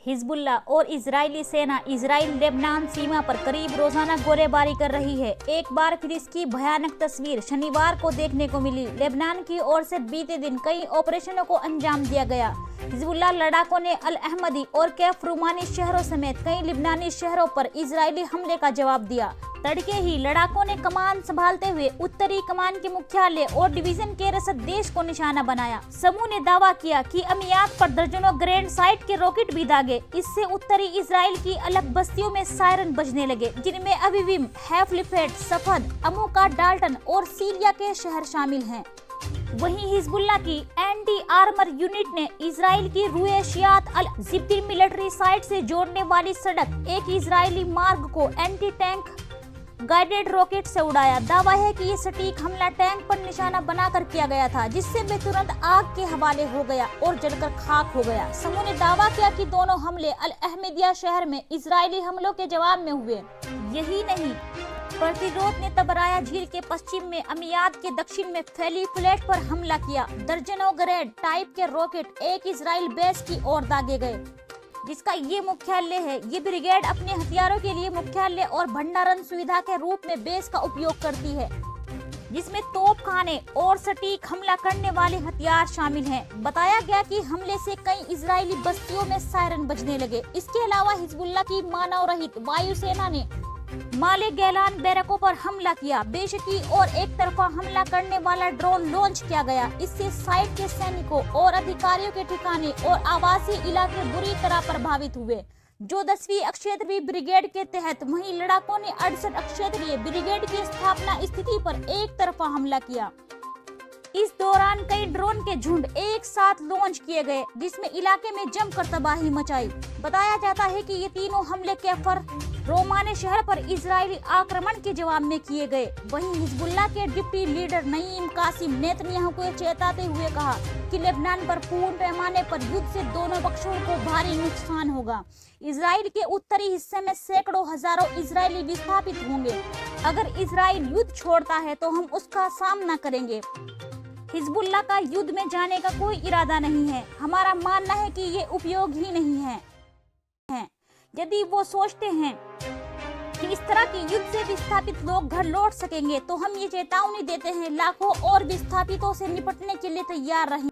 Hezbollah और Israeli सेना Israel Lebanon सीमा पर करीब रोजाना गोलीबारी कर रही है। एक बार फिर इसकी भयानक तस्वीर शनिवार को देखने को मिली। लेबनान की ओर से बीते दिन कई ऑपरेशनों को अंजाम दिया गया। हिजबुल्ला लड़ाकों ने अल अहमदी और कैफ रूमानी शहरों समेत कई लिबनानी शहरों पर इजरायली हमले का जवाब दिया। तड़के ही लड़ाकों ने कमान संभालते हुए उत्तरी कमान के मुख्यालय और डिवीजन के रसद देश को निशाना बनाया। समूह ने दावा किया कि अमियात पर दर्जनों ग्रेनेड साइट के रॉकेट भी दागे। इससे उत्तरी इजराइल की अलग बस्तियों में सायरन बजने लगे, जिनमें अविविम, हैफलिफेट, सफद, अमुका, डाल्टन और सीरिया के शहर शामिल हैं। वहीं हिजबुल्ला की एंटी आर्मर यूनिट ने इजराइल की रुएशियात अल जिब्दी मिलिट्री साइट से जोड़ने वाली सड़क एक इजरायली मार्ग को एंटी टैंक गाइडेड रॉकेट से उड़ाया। दावा है कि ये सटीक हमला टैंक पर निशाना बनाकर किया गया था, जिससे वे तुरंत आग के हवाले हो गया और जलकर खाक हो गया। समूह ने दावा किया कि दोनों हमले अल अहमदिया शहर में इजरायली हमलों के जवाब में हुए। यही नहीं, प्रतिरोध ने तबराया झील के पश्चिम में अमियात के दक्षिण में फैली फ्लैट पर हमला किया। दर्जनों ग्रेनेड टाइप के रॉकेट एक इजराइल बेस की ओर दागे गए, जिसका ये मुख्यालय है। ये ब्रिगेड अपने हथियारों के लिए मुख्यालय और भंडारण सुविधा के रूप में बेस का उपयोग करती है, जिसमें तोप खाने और सटीक हमला करने वाले हथियार शामिल हैं। बताया गया कि हमले से कई इजरायली बस्तियों में सायरन बजने लगे। इसके अलावा हिजबुल्ला की मानव रहित वायुसेना ने माले गैलान बैरकों पर हमला किया। बेशकी और एक तरफा हमला करने वाला ड्रोन लॉन्च किया गया। इससे साइट के सैनिकों और अधिकारियों के ठिकाने और आवासीय इलाके बुरी तरह प्रभावित हुए। जो 10वीं अक्षेत्रीय ब्रिगेड के तहत वहीं लड़ाकों ने 68 अक्षेत्रीय ब्रिगेड की स्थापना स्थिति पर एक तरफा हमला किया। इस दौरान कई ड्रोन के झुंड एक साथ लॉन्च किए गए, जिसमें इलाके में जमकर तबाही मचाई। बताया जाता है कि ये तीनों हमले कैफर रोमाने शहर पर इजरायली आक्रमण के जवाब में किए गए। वहीं हिजबुल्ला के deputy leader Naim Qassem Netanyahu को चेताते हुए कहा कि लेबनान पर पूर्ण पैमाने पर युद्ध से दोनों पक्षों को भारी नुकसान होगा। इजराइल के उत्तरी हिस्से में सैकड़ों हजारों इजरायली विस्थापित होंगे। अगर इजराइल युद्ध छोड़ता है तो हम उसका सामना करेंगे। हिजबुल्ला का युद्ध में जाने का कोई इरादा नहीं है। हमारा मानना है कि ये उपयोग ही नहीं है। यदि वो सोचते हैं कि इस तरह की युद्ध से विस्थापित लोग घर लौट सकेंगे, तो हम ये चेतावनी देते हैं, लाखों और विस्थापितों से निपटने के लिए तैयार रहें।